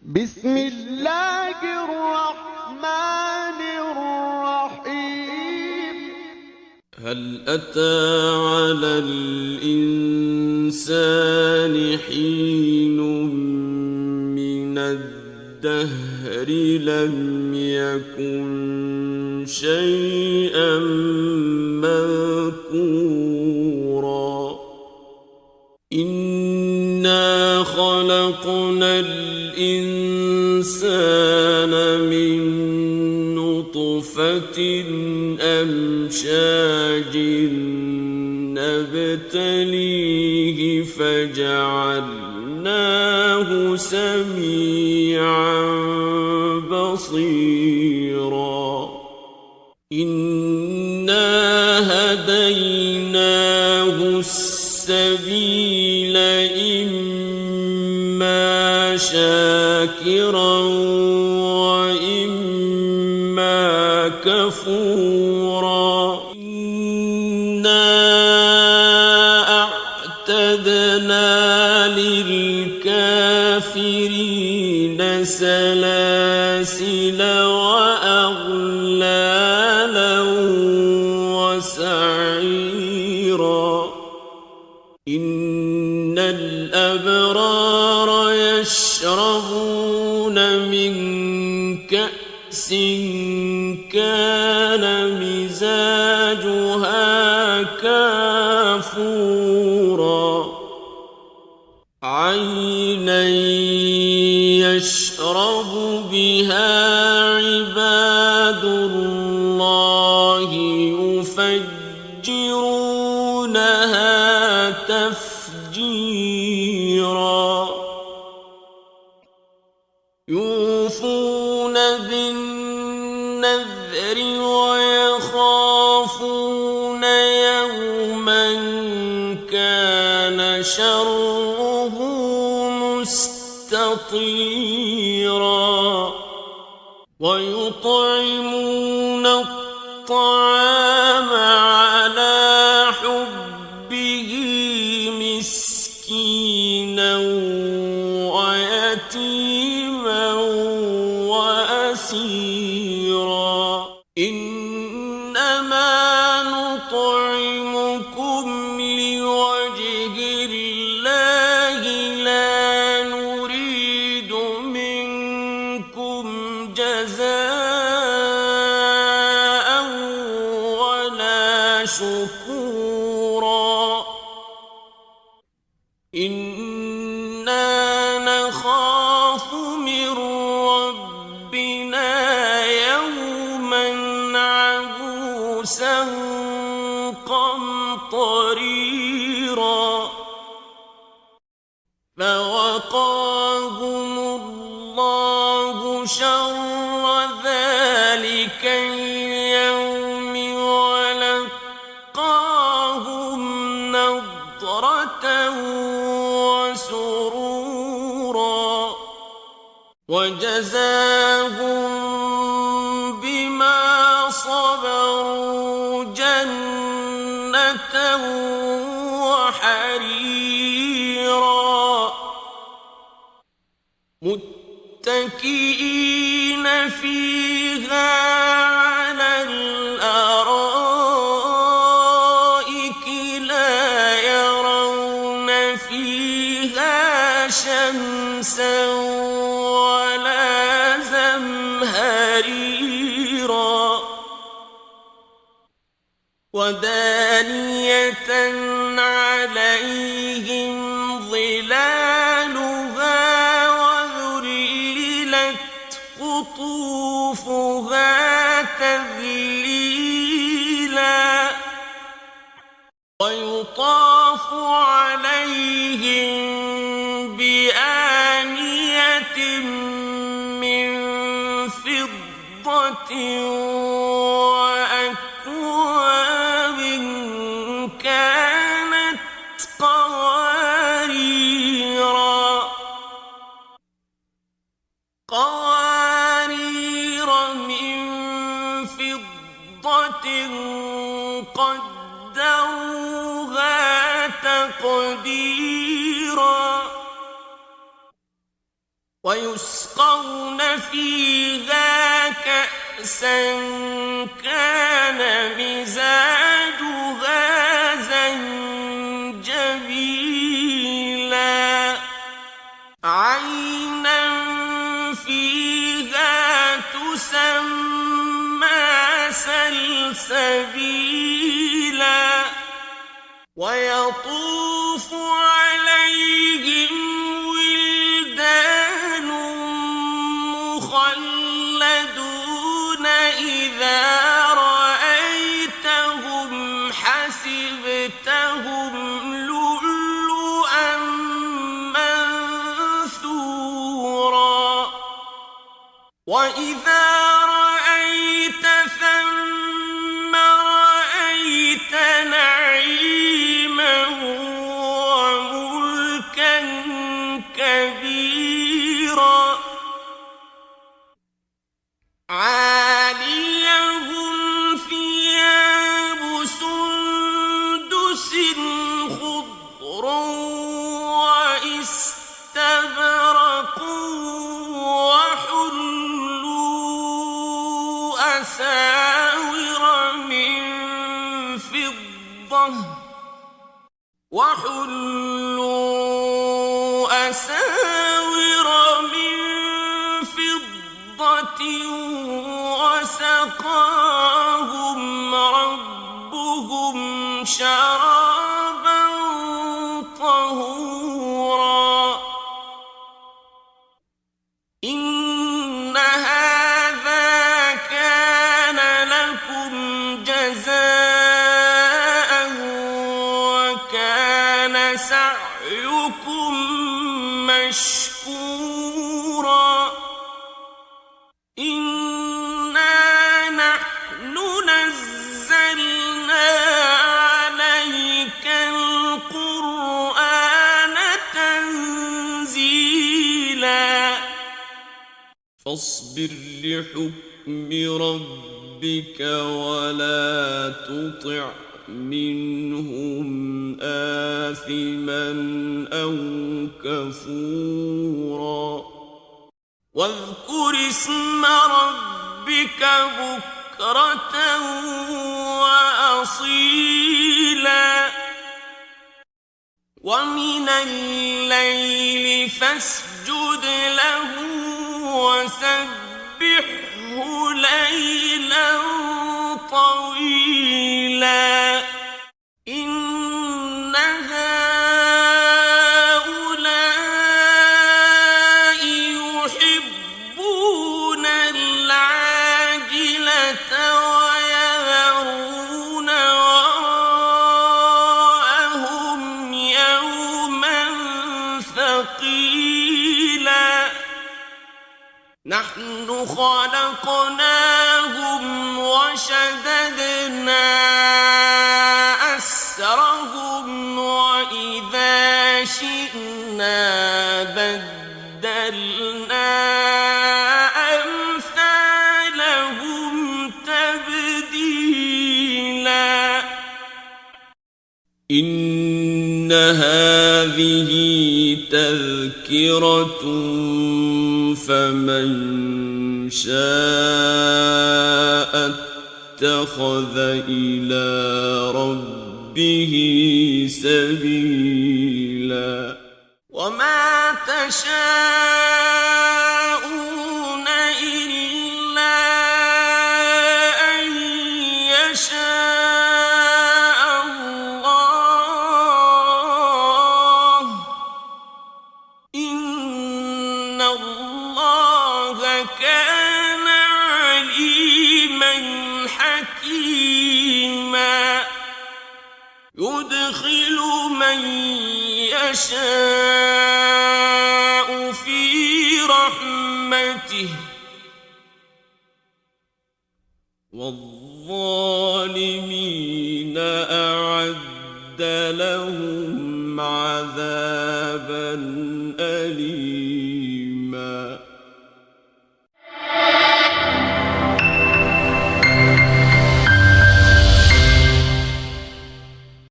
بسم الله الرحمن الرحيم. هل أتى على الإنسان حين من الدهر لم يكن شيئا مذكورا إنا خلقنا الإنسان من نطفة أمشاج نبتليه فجعلناه سميعا بصيرا إنا هديناه السبيل إما شاكرا وإما كفورا إنا أعتدنا للكافرين سلاسل وأغلالا وسعيرا إن الأبرار يشربون من كأس كان مزاجها كافورا عينا يشرب بها عباد الله يفجرونها تفجيرا يوفون بالنذر ويخافون يوما كان شره مستطيرا ويطعمون الطعام على حبه مسكينا ويتيما وأسيرا إنما نطعمكم لوجه الله لا نريد منكم جزاء ولا شكورا إنا نخاف من ربنا يوما عبوسا قمطريرا فوقاهم الله شر ذلك اليوم ولقاهم نضرة وسرورا وجزاهم بما صبروا جنة وحريرا متكئين فيها على الأرائك لا يرون فيها شمسا ولا زمهريرا ودانية عليهم ظلالها وذللت قطوفها تذليلا ويطاف عليهم بآنية من فضة وأكواب كانت قوارير من فضة قدروها تقديرا ويسقون فيها كأسا كان مزاجها زنجبيلا عينا فيها تسمى سلسبيلا ويطوف عليهم ولدان مخلدون إذا رأيتهم حسبتهم لؤلؤا منثورا وإذا رأيت ثم رأيت نعيما وملكا كبيرا عاليهم ثياب سندس خضر واستبرق وحلوا أساور من فضة وسقاهم ربهم شرابا طهورا إن هذا كان لكم جزاء وكان سعيكم مشكورا إنا نحن نزلنا عليك القرآن تنزيلا فاصبر لحكم ربك ولا تطع منهم آثما أو كفورا واذكر اسم ربك بكرة وأصيلا ومن الليل فاسجد له وسبحه ليلا طويلا إن هؤلاء يحبون العاجلة ويذرون وراءهم يوما ثقيلا نحن خلقناهم وشددنا أسرهم وإذا شئنا بدلنا أمثالهم تبديلا إن هذه تذكرة فمن شاء اتخذ إلى ربه سبيلا وما تشاءون إلا أن يشاء الله إن الله كان عليما حكيما يدخل من يشاء في رحمته والظالمين أعد لهم عذابا أليما